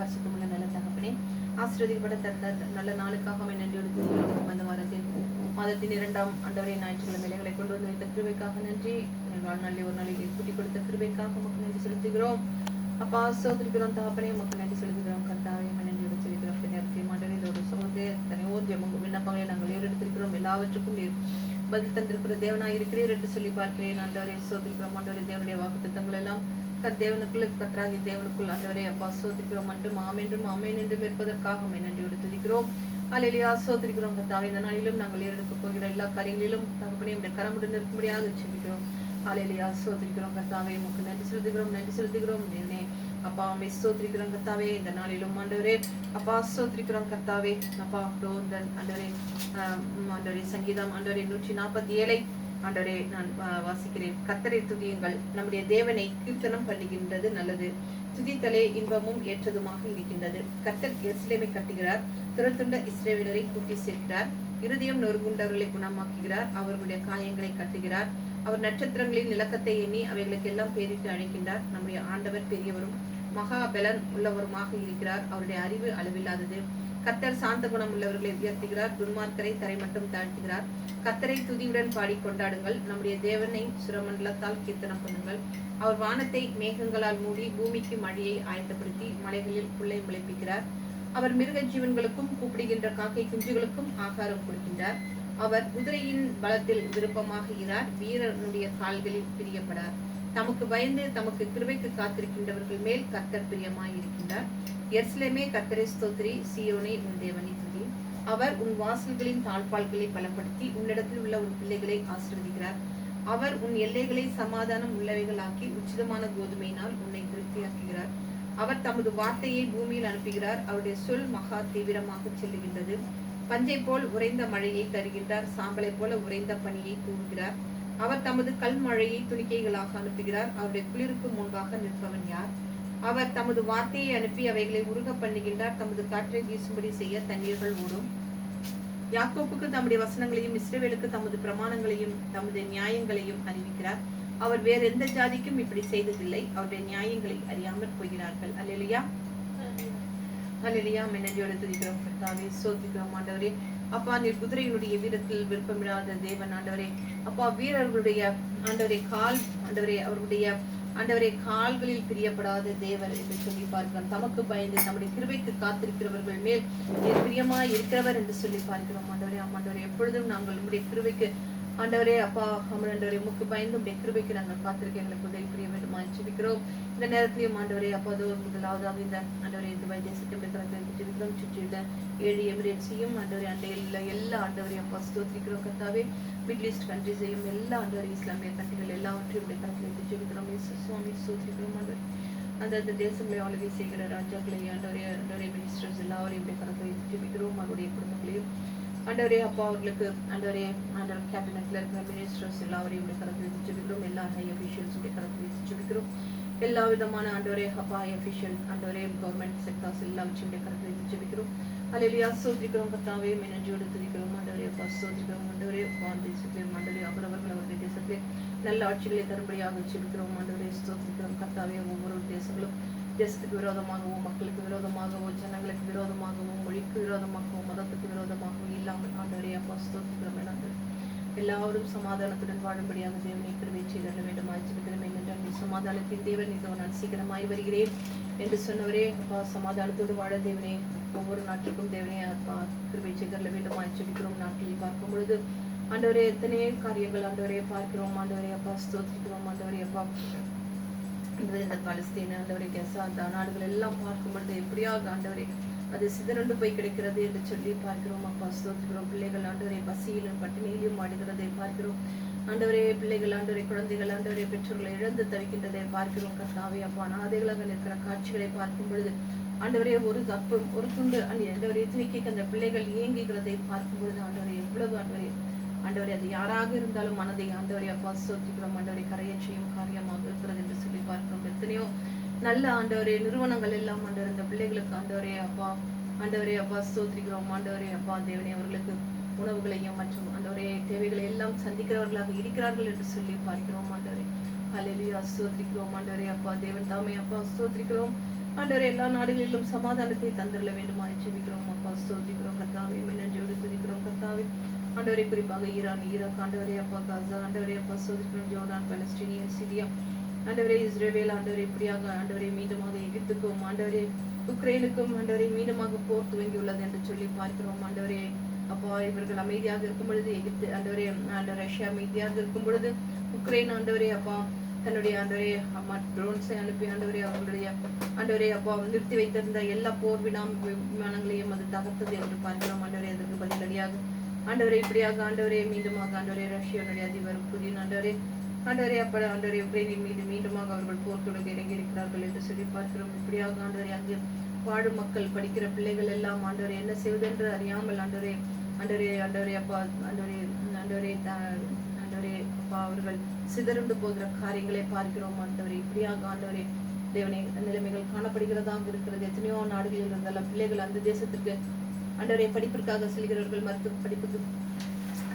பரிசுத்தமுள்ள நல்ல தகப்பனே, ஆசீர்வதிக்கப்பட்ட தந்த நல்ல நாளுக்காக நன்றியோடு அந்த மாதத்தின் 2ஆம் ஆண்டவரே ஞாயிற்றுக்கிழமைகளை கொண்டு வந்து வைத்த கிருபைக்காக நன்றி. வாழ்நாளில் ஒரு நாளில் கூட்டி கொடுத்த கிருபைக்காக மக்கள் நன்றி செலுத்துகிறோம். அப்பா சோதரிக்கிறோம் தகப்பனே, மக்கள் நன்றி செலுத்துகிறோம். கர்த்தாவே நன்றியோடு செலுத்துகிறோம். நேரத்தை மாண்டவரே இதோடு சொல்லுங்க தனியோ விண்ணப்பங்களை நாங்கள் ஏறெடுத்திருக்கிறோம். எல்லாவற்றுக்கும் பதில் தந்திருக்கிற தேவனாக இருக்கிறீர் என்று சொல்லி பார்க்கிறேன். ஆண்டவரே சோதரிக்கிறோம். ஆண்டவரே தேவனுடைய வாக்குத்தத்தங்கள் எல்லாம் தேவனுக்குள் கற்றாகி தேவனுக்குள் ஆண்டவரே அப்பா சோதரிக்கிறோம். மட்டும் ஆமென்றும் ஆமேன் என்றும் இருப்பதற்காக நன்றியோடு துதிக்கிறோம். அல்லேலூயா சோதரிக்கிறோம். கர்த்தாவே இந்த நாளிலும் நாங்கள் ஏறெடுக்க போகிற எல்லா காரியங்களிலும் தகப்பனே உடைய கரமுடன் இருக்கும்படியாக ஜெபிக்கிறோம். அல்லேலூயா சோதரிக்கிறோம். கர்த்தாவே உமக்கு நன்றி செலுத்துகிறோம் தேவனே. அப்பா அம்மை ஸ்தோத்திரிக்கிறோம் கர்த்தாவே. இந்த நாளிலும் ஆண்டவரே அப்பா ஸ்தோத்திரிக்கிறோம் கர்த்தாவே. அப்பா ஆண்டவரே ஆண்டவரே சங்கீதம் ஆண்டவரே 147 ஆண்டவரே நான் வாசிக்கிறேன். கர்த்தரை துதியுங்கள், நம்முடைய தேவனை கீர்த்தனம் பண்ணுகின்றது நல்லது, துதித்தலே இன்பமும் ஏற்றதுமாக இருக்கின்றது. கர்த்தர் எருசலேமை கட்டுகிறார், துரத்துண்ட இஸ்ரவேலரை கூட்டி சேர்க்கிறார். இருதயம் நொறுங்குண்டவர்களை குணமாக்குகிறார், அவர்களுடைய காயங்களை கட்டுகிறார். அவர் நட்சத்திரங்களின் இலக்கத்தை எண்ணி அவைகளுக்கு எல்லாம் பேரிட்டு அழைக்கின்றார். நம்முடைய ஆண்டவர் பெரியவரும் மகாபலன் உள்ளவருமாக இருக்கிறார், அவருடைய அறிவு அளவில்லாதது. கர்த்தர் சாந்த குணம் உள்ளவர்களை உயர்த்துகிறார், துன்மார்க்கரை தரை மட்டும் தாழ்த்துகிறார். கர்த்தரை துதியுடன் பாடி கொண்டாடுங்கள், நம்முடைய தேவனை சுரமண்டலத்தால் கீர்த்தனம் பண்ணுங்கள். அவர் வானத்தை மேகங்களால் மூடி பூமிக்கு மழையை ஆயத்தப்படுத்தி மலைகளில் புல்லை முளைப்பிக்கிறார். அவர் மிருக ஜீவன்களுக்கும் கூப்பிடுகின்ற காக்கை குஞ்சுகளுக்கும் ஆகாரம் கொடுக்கின்றார். அவர் குதிரையின் பலத்தில் விருப்பமாகிறார், வீரனுடைய கால்களில் பிரியப்படார். தமக்கு பயந்து தமக்கு கிருபைக்கு காத்திருக்கின்றவர்கள் மேல் கர்த்தர் பிரியமாயிருக்கின்றார். எருசலேமே கர்த்தரை ஸ்தோத்திரி, சீயோனே உன் தேவனை துதி. அவர் உன் வாசல்களின் தாழ்பால்களை பலப்படுத்தி உன்னிடத்தில் உள்ள உன் பிள்ளைகளை ஆசீர்வதிக்கிறார். அவர் உன் எல்லைகளை சமாதானம் உள்ளவைகளாக்கி உச்சிதமான கோதுமையினால் உன்னை திருப்தியாக்குகிறார். அவர் தமது வார்த்தையை பூமியில் அனுப்புகிறார், அவருடைய சொல் மகா தீவிரமாக செல்லுகின்றது. பஞ்சை போல் உறைந்த மழையை தருகின்றார், சாம்பலை போல உறைந்த பனியை தூவுகிறார். அவர் தமது கல் மழையை துணிக்கைகளாக அனுப்புகிறார், அவருடைய குளிருக்கு முன்பாக நிற்பவன் யார்? அவர் தமது வார்த்தையை அனுப்பி அவைகளை உருக பண்ணுகின்றார், தமது காற்றை வீசும்படி செய்ய தண்ணீர்கள் ஓடும். யாக்கோப்புக்கு தம்முடைய வசனங்களையும் இஸ்ரவேலுக்கு தமது பிரமாணங்களையும் தமது நியாயங்களையும் அறிவிக்கிறார். அவர் வேற எந்த ஜாதிக்கும் இப்படி செய்ததில்லை, அவருடைய நியாயங்களை அறியாமல் போகிறார்கள். அல்லேலூயா அல்லேலூயா. நன்றியோடு துதிக்கிறோம் கர்த்தாவே, ஸ்தோத்திரிக்கிறோம் ஆண்டவரே. அப்பா நீர் குதிரையினுடைய வீரத்தில் விருப்பமில்லாத தேவன் ஆண்டவரே. அப்பா வீரர்களுடைய ஆண்டவரே கால் ஆண்டவரே அவருடைய ஆண்டவரே கால்களில் பிரியப்படாத தேவர் என்று சொல்லி பார்க்கிறோம். தமக்கு பயந்து நம்முடைய கிருபைக்கு காத்திருக்கிறவர்கள் மேல் நீர் பிரியமாய் இருக்கிறவர் என்று சொல்லி பார்க்கிறோம் ஆண்டவரே. ஆண்டவரே எப்பொழுதும் நாங்கள் உங்களுடைய கிருபைக்கு ஆண்டவரே அப்பா ஆண்டவரே உமக்கு பயந்து உடைய கிருபைக்கு நாங்கள் காத்திருக்க எங்களுக்கு உதவி புரிய வேண்டுமா ஜெபிக்கிறோம். இந்த நேரத்திலையும் ஆண்டவரே அப்பா முதலாவதாக இந்த ஆண்டவரே துபாய் தேசத்தை ஜெபிக்கிறோம். சுற்றியுள்ள 7 எமிரேட்ஸையும் ஆண்டவரே அண்டையில் எல்லா ஆண்டவரே அப்பா ஸ்தோத்திரிக்கிறோம் கர்த்தாவே. மிடில் ஈஸ்ட் கண்ட்ரிஸையும் எல்லா ஆண்டவரே இஸ்லாமிய கண்ட்ரிகள் எல்லாவற்றையும் உடைய கருத்தில் வைத்து ஜெபிக்கிறோம். சுவாமி ஸ்தோத்திரிக்கிறோம் ஆண்டவரே. அந்தந்த தேசங்களை ஆளுகை செய்கிற ராஜாக்களை ஆண்டவரே மினிஸ்டர்ஸ் எல்லாரையும் உடைய கருத்தில் வைத்து ஜெபிக்கிறோம். அவருடைய குடும்பங்களையும் ஆண்டவரே அப்பா அவர்களுக்கு ஆண்டவரே கேபினெட்ல இருக்கிற மினிஸ்டர்ஸ் எல்லாரையும் உடைய கருத்தில் வைத்து ஜெபிக்கிறோம். எல்லா ஹை அஃபீஷியல்ஸ் உடைய கருத்தில் வைத்து ஜெபிக்கிறோம். எல்லா விதமான ஆண்டவரே அப்பா அஃபீஷியல் ஆண்டவரே கவர்மெண்ட் செக்டார்ஸ் எல்லாம் வச்சு உடைய கருத்தில் வைத்து ஜெபிக்கிறோம். அல்லேலூயா ஸ்தோத்திரிக்கிறோம் கர்த்தாவே. நன்றியோடு துதிக்கிறோம் ஆண்டவரே அப்பா ஸ்தோத்திரிக்கிறோம் ஆண்டவரே. தேசத்திலே ஆண்டவரே அவரவர்கள் அவருடைய தேசத்திலே நல்ல ஆட்சிகளை தரும்படியாக ஜெபிக்கிறோம் ஆண்டவரே. ஸ்தோத்திரிக்கிறோம் கர்த்தாவே. ஒவ்வொரு தேசங்களும் தேசத்துக்கு விரோதமாகவோ மக்களுக்கு விரோதமாகவோ ஜனங்களுக்கு விரோதமாகவோ மொழிக்கு விரோதமாகவோ மதத்துக்கு விரோதமாகவோ இல்லாமல் ஆண்டவரே அப்பா ஸ்தோத்திரிக்கிறோம். எல்லாரும் சமாதானத்துடன் வாழும்படியாக தேவனை கிருபை செய்தள்ள வேண்டும் ஆய்ச்சிருக்கிறோம். என்னென்றால் நீ சமாதானத்தின் தேவன், இதோ நான் சீக்கிரமாய் வருகிறேன் என்று சொன்னவரே அப்பா சமாதானத்தோடு வாழ தேவனே ஒவ்வொரு நாட்டுக்கும் தேவனே அப்பா கிருபை செய்தள்ள வேண்டும் ஆய்ச்சிருக்கிறோம். நாட்டில் பார்க்கும் பொழுது ஆண்டவரே எத்தனையோ காரியங்கள் ஆண்டவரே பார்க்கிறோம் ஆண்டவரே அப்பா ஸ்தோத்திரிக்கிறோம் ஆண்டவரே அப்பா. இந்த பாலஸ்தீன் ஆண்டவரே கெசா அந்த நாடுகள் எல்லாம் பார்க்கும் பொழுது எப்படியாக ஆண்டவரே அது சிதறண்டு போய் கிடைக்கிறது என்று சொல்லி பார்க்கிறோம் அப்பா ஸ்தோத்திரிக்கிறோம். பிள்ளைகள் ஆண்டவரே பசியிலும் பட்டினியிலும் ஆடுகிறதை பார்க்கிறோம் ஆண்டவரே. பிள்ளைகள் ஆண்டவரே குழந்தைகள் ஆண்டவரே பெற்றோர்களை இழந்து தவிக்கின்றதை பார்க்கிறோம் கர்த்தாவே அப்பா. அனாதைகளாக நிற்கிற காட்சிகளை பார்க்கும் பொழுது ஆண்டவரே ஒரு தப்பும் ஒரு துண்டு ஆண்டவரே துணிக்கைக்கு அந்த பிள்ளைகள் இயங்குகிறதை பார்க்கும் பொழுது ஆண்டவரே எவ்வளவு ஆண்டவரே அது யாராக இருந்தாலும் மனதை ஆண்டவரே அப்பா ஸ்தோத்திரிக்கிறோம் ஆண்டவரே கரையேற்றியும் காரியமாக இருக்கிறது என்று சொல்லி பார்க்கிறோம். எத்தனையோ நல்ல ஆண்டவரே நிறுவனங்கள் எல்லாம் ஆண்டவர் இந்த பிள்ளைகளுக்கு ஆண்டவரே அப்பா ஸ்தோத்திரிக்கிறோம் ஆண்டவரே அப்பா. தேவனே அவர்களுக்கு உணவுகளையும் மற்றும் ஆண்டவரே தேவைகளை எல்லாம் சந்திக்கிறவர்களாக இருக்கிறார்கள் என்று சொல்லி பார்க்கிறோம் ஆண்டவரே. அல்லேலூயா ஸ்தோத்திரிக்கிறோம் ஆண்டவரே அப்பா. தேவன் தாமே அப்பா ஸ்தோத்திரிக்கிறோம். ஆண்டவரே அப்பா ஸ்தோத்திரிக்கிறோம் ஆண்டவரே அப்பா. தேவனே அவர்களுக்கு உணவுகளையும் மற்றும் ஆண்டவரே தேவைகளை எல்லாம் சந்திக்கிறவர்களாக இருக்கிறார்கள் என்று சொல்லி பார்க்கிறோம் ஆண்டவரே. அல்லேலூயா ஸ்தோத்திரிக்கிறோம் ஆண்டவரே எல்லா நாடுகளிலும் சமாதானத்தை தந்துள்ள வேண்டுமாய் ஜெபிக்கிறோம் அப்பா. ஸ்தோத்திரிக்கிறோம் கர்த்தாவே, நன்றியோடு துதிக்கிறோம் கர்த்தாவே. ஆண்டவரே குறிப்பாக ஈரான், ஈராக், ஆண்டவரே அப்பா காசா, ஆண்டவரே அப்பா ஸ்தோத்திரிக்கிறோம் ஜோர்டான், பலஸ்தீனியன், சிரியா, ஆண்டவரே இஸ்ரேல், ஆண்டவரே இப்படியாக ஆண்டவரே மீண்டுமாக எகிப்துக்கும் ஆண்டவரே உக்ரைனுக்கும் ஆண்டவரை மீண்டுமாக போர் துவங்கியுள்ளது என்று சொல்லி பார்க்கிறோம். ஆண்டவரே அப்பா இவர்கள் அமைதியாக இருக்கும் பொழுது எகிப்து ஆண்டவரே ரஷ்யா அமைதியாக இருக்கும் பொழுது உக்ரைன் ஆண்டவரே அப்பா தன்னுடைய ஆண்டவரே அம்மா ட்ரோன்ஸை அனுப்பி ஆண்டவரே அவர்களுடைய ஆண்டவரே அப்பா நிறுத்தி வைத்திருந்த எல்லா போர் விமானங்களையும் அது தகர்த்தது என்று பார்க்கிறோம். ஆண்டவரே அதற்கு பதிலடியாக ஆண்டவரே இப்படியாக ஆண்டவரே மீண்டுமாக ஆண்டவரே ரஷ்யாவுடைய அதிபர் புதின் ஆண்டவரே அப்ப ஆண்டவரே உக்ரைனின் மீது மீண்டுமாக அவர்கள் போர் தொடங்க இறங்கி இருக்கிறார்கள் என்று சொல்லி பார்க்கிறோம். இப்படியாக ஆண்டவரே அங்கு வாழும் மக்கள் படிக்கிற பிள்ளைகள் எல்லாம் ஆண்டவரே என்ன செய்வதென்று அறியாமல் ஆண்டவரே ஆண்டவரே ஆண்டவரே அப்பா ஆண்டவரே ஆண்டவரே ஆண்டவரே அப்பா அவர்கள் சிதறுண்டு போகிற காரியங்களை பார்க்கிறோம். ஆண்டவரே இப்படியாக ஆண்டவரே தேவனை நிலைமைகள் காணப்படுகிறதாக இருக்கிறது. எத்தனையோ நாடுகளில் இருந்தாலும் பிள்ளைகள் அந்த தேசத்திற்கு ஆண்டவரே படிப்பிற்காக செல்கிறவர்கள், மருத்துவ படிப்புக்கு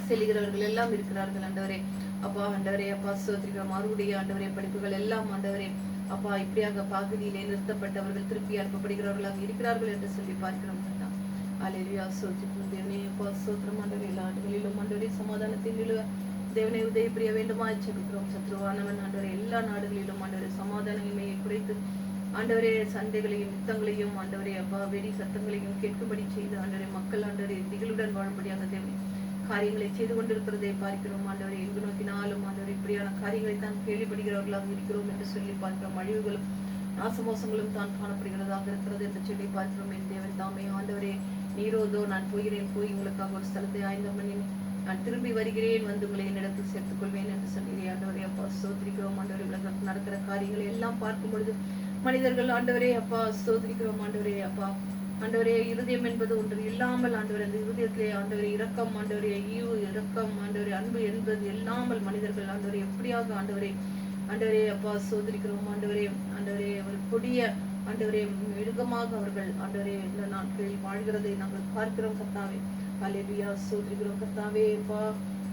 செல்கிறவர்கள் எல்லாம் இருக்கிறார்கள். ஆண்டவரே அப்பா ஆண்டவரே அப்பா ஸ்தோத்திரிக்கிறோம். அவருடைய ஆண்டவரே படிப்புகள் எல்லாம் ஆண்டவரே அப்பா இப்படியாக பகுதியிலே நிறுத்தப்பட்டவர்கள் திருப்பி அனுப்பப்படுகிறவர்களாக இருக்கிறார்கள் என்று சொல்லி பார்க்கிறோம். அல்லேலூயா ஸ்தோத்திரிக்கிறோம் தேவனே அப்பா ஸ்தோத்திரம். ஆண்டவரே எல்லா நாடுகளிலும் ஆண்டவரே சமாதானத்தின் நிலுவ தேவனை உதவி புரிய வேண்டுமா ஜெபிக்கிறோம். சத்ருவானவன் ஆண்டவரே எல்லா நாடுகளிலும் ஆண்டவரே சமாதானமையை குறைத்து ஆண்டவரே சண்டைகளையும் யுத்தங்களையும் ஆண்டவரே அப்பா வெடி சத்தங்களையும் கேட்கும்படி செய்து ஆண்டவரே மக்கள் ஆண்டவரே திகிலுடன் வாழும்படியாக தேவனை காரியங்களை செய்து கொண்டிருக்கிறதை பார்க்கிறோம். ஆண்டவரை எங்கு நோக்கினாலும் ஆண்டவரை இப்படியான காரியங்களை தான் கேள்விப்படுகிறவர்களாக இருக்கிறோம் என்று சொல்லி பார்க்கிறோம். அழிவுகளும் நாசமோசங்களும் தான் காணப்படுகிறதாக இருக்கிறது என்று சொல்லி பார்க்கிறோம். என் தேவன் தாமே ஆண்டவரே நீரோதோ நான் போகிறேன், போய் உங்களுக்காக ஒரு ஸ்தலத்தை ஆயத்தம் பண்ணி நான் திரும்பி வருகிறேன், வந்து உங்களை என்னிடத்தில் சேர்த்துக் கொள்வேன் என்று சொல்லி ஆண்டவரே அப்பா ஸ்தோத்திரிக்கிறோம். ஆண்டவரே உலகத்தில் நடக்கிற காரியங்களை எல்லாம் பார்க்கும் பொழுது மனிதர்கள் ஆண்டவரே அப்பா ஸ்தோத்திரிக்கிறோம். ஆண்டவரே அப்பா ஆண்டவரே இருதயம் என்பது ஒன்று இல்லாமல் ஆண்டவரே அந்த இருதயத்திலே ஆண்டவரே இரக்கம் ஆண்டவரே ஈவு இரக்கம் ஆண்டவரே அன்பு என்பது இல்லாமல் மனிதர்கள் ஆண்டவரே எப்படியாக ஆண்டவரே ஆண்டவரே அப்பா சோதரிக்கிறோம். ஆண்டவரே ஆண்டவரே ஒரு கொடிய ஆண்டவரே மிருகமாக அவர்கள் ஆண்டவரே இந்த நாட்களில் வாழ்கிறதை நாங்கள் பார்க்கிறோம். கர்த்தாவே அல்லேலூயா சோதரிக்கிறோம். கர்த்தாவே அப்பா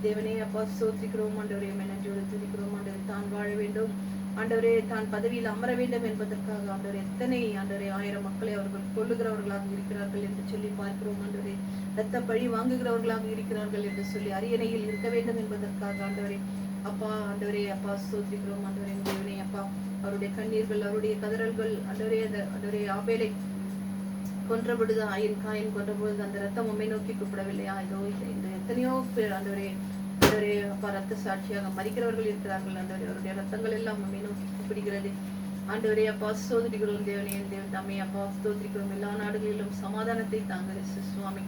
தேவனே அப்பா சோதரிக்கிறோம். ஆண்டவரே நன்றியோடு துதிக்கிறோம். ஆண்டவரே தான் வாழ வேண்டும், ஆண்டவரே தான் பதவியில் அமர வேண்டும் என்பதற்காக ஆண்டவரே எத்தனை ஆண்டவரே 1000 மக்களை அவர்கள் கொல்லுகிறவர்களாக இருக்கிறார்கள் என்று சொல்லி பார்க்கிறோம். ஆண்டவரே ரத்த பழி வாங்குகிறவர்களாக இருக்கிறார்கள் என்று சொல்லி அரியணையில் இருக்க வேண்டும் என்பதற்காக ஆண்டவரே அப்பா ஆண்டவரே அப்பா ஸ்தோத்திரிக்கிறோம். ஆண்டவரே தேவனே அப்பா அவருடைய கண்ணீர்கள் அவருடைய கதறல்கள் ஆண்டவரே ஆண்டவரே ஆபேலை கொன்ற பொழுது காயின் கொன்ற பொழுது அந்த ரத்தம் உண்மை நோக்கி கூப்பிடவில்லையா? இதோ இந்த எத்தனையோ பேர் ஆண்டவரே ஆண்டவரே அப்பா ரத்த சாட்சியாக மறிக்கிறவர்கள் இருக்கிறார்கள். ஆண்டவரே அவருடைய ரத்தங்கள் எல்லாம் உண்மை நோக்கி கூப்பிடுகிறது. ஆண்டவரே அப்பா ஸ்தோத்திரிக்கிறோம். தேவனே தேவன் தாமே அப்பா ஸ்தோத்திரிக்கிறோம். எல்லா நாடுகளிலும் சமாதானத்தை தாங்க சுவாமி.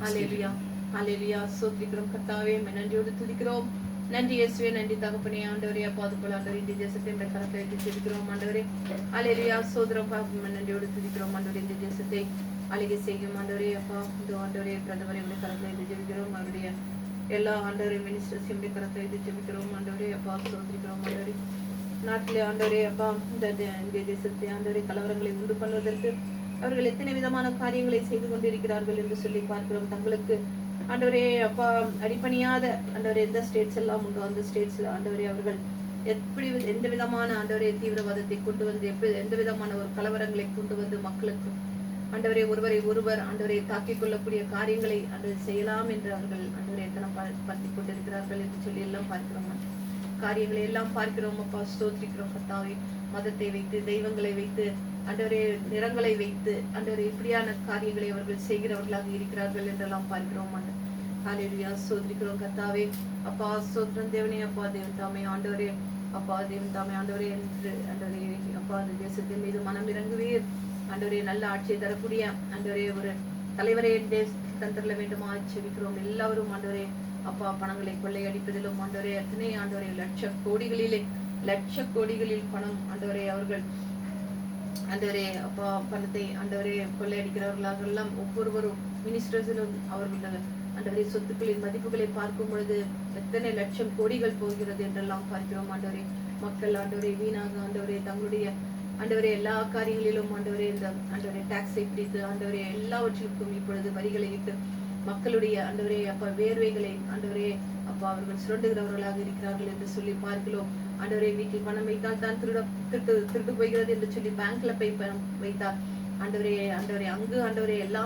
அல்லேலூயா அல்லேலூயா ஸ்தோத்திரிக்கிறோம். கர்த்தாவே நன்றியோடு துதிக்கிறோம். நன்றி இயேசுவே, நன்றி தகப்பனே. ஆண்டவரே அப்பா அதுபோல ஆண்டவரே இந்த தேசத்தை இந்த கரத்தை வைத்து துதிக்கிறோம். ஆண்டவரே அல்லேலூயா சோதரம் நன்றியோடு துதிக்கிறோம். ஆண்டவரே இந்த தேசத்தை அழகை செய்யும் ஆண்டவரே அப்பா இந்த ஆண்டவரே பிரதமரை உடைய கரத்தை வைத்து ஜெபிக்கிறோம். அவருடைய எல்லா ஆண்டவரே மினிஸ்டர்ஸையும் உடைய கரத்தை வைத்து ஜெபிக்கிறோம். ஆண்டவரே அப்பா சோதரிக்கிறோம். ஆண்டவரே நாட்டிலே ஆண்டவரே அப்பா இந்த தேசத்தை ஆண்டவரே கலவரங்களை உண்டு பண்ணுவதற்கு அவர்கள் எத்தனை விதமான காரியங்களை செய்து கொண்டிருக்கிறார்கள் என்று சொல்லி பார்க்கிறோம். தங்களுக்கு ஆண்டவரே அப்பா அடிப்பணியாத ஆண்டவரே எந்த ஸ்டேட்ஸ் எல்லாம் உண்டோ அந்த ஸ்டேட்ஸ்ல ஆண்டவரே அவர்கள் எப்படி எந்த விதமான ஆண்டவரே தீவிரவாதத்தை கொண்டு வந்து எந்த விதமான ஒரு கலவரங்களை கொண்டு வந்து மக்களுக்கு ஆண்டவரே ஒருவரை ஒருவர் ஆண்டவரை தாக்கிக் கொள்ளக்கூடிய காரியங்களை ஆண்டவரை செய்யலாம் என்று அவர்கள் ஆண்டவரை எத்தனை பற்றி கொண்டிருக்கிறார்கள் என்று சொல்லி எல்லாம் பார்க்கிறோம். காரியங்களை எல்லாம் பார்க்கிறோம் அப்பா ஸ்தோத்திரிக்கிறோம். கர்த்தாவே மதத்தை வைத்து தெய்வங்களை வைத்து ஆண்டவரே நிறங்களை வைத்து ஆண்டவரே இப்படியான காரியங்களை அவர்கள் செய்கிறவர்களாக இருக்கிறார்கள் என்றெல்லாம் பார்க்கிறோம். ஹல்லேலூயா ஸ்தோத்திரிக்கிறோம். கர்த்தாவே அப்பா ஸ்தோத்திரம் தேவனே அப்பா தேவன் தாமே ஆண்டவரே அப்பா தேவன் தாமே ஆண்டவரே என்று ஆண்டவரே அப்பா அந்த தேசத்தின் மீது மனம் இறங்குவீர். ஆண்டவரே நல்ல ஆட்சியை தரக்கூடிய ஆண்டவரே ஒரு தலைவரை தந்திரல வேண்டுமா செபிக்கிறோம். எல்லாரும் ஆண்டவரே அப்பா பணங்களை கொள்ளையடிப்பதிலும் ஆண்டவரே எத்தனை ஆண்டவரே லட்ச கோடிகளில் பணம் ஆண்டவரே அவர்கள் ஆண்டவரே அப்பா பணத்தை ஆண்டவரே கொள்ளையடிக்கிறவர்களாக எல்லாம் ஒவ்வொருவரும் மினிஸ்டர்ஸிலும் அவர்கள் ஆண்டவரே சொத்துக்களின் மதிப்புகளை பார்க்கும் பொழுது எத்தனை லட்சம் கோடிகள் போகிறது என்றெல்லாம் பார்க்கிறோம். ஆண்டவரே மக்கள் ஆண்டவரே வீணாக ஆண்டவரே தங்களுடைய ஆண்டவரே எல்லா காரியங்களிலும் ஆண்டவரே இந்த ஆண்டவரே டாக்ஸை பிடித்து ஆண்டவரே எல்லாவற்றிற்கும் இப்பொழுது வரிகளை இட்டு மக்களுடைய ஆண்டவரே அப்பா வேர்வைகளை ஆண்டவரே அப்பா அவர்கள் சுரண்டுகிறவர்களாக இருக்கிறார்கள் என்று சொல்லி பார்க்கிறோம். ஆண்டவரே வீட்டில் பணம் வைத்தால் தான் திருட்டு போய்கிறது என்று சொல்லி பேங்க்ல போய் பணம் வைத்தார். ஆண்டவரே ஆண்டவரே அங்கு ஆண்டவரே எல்லா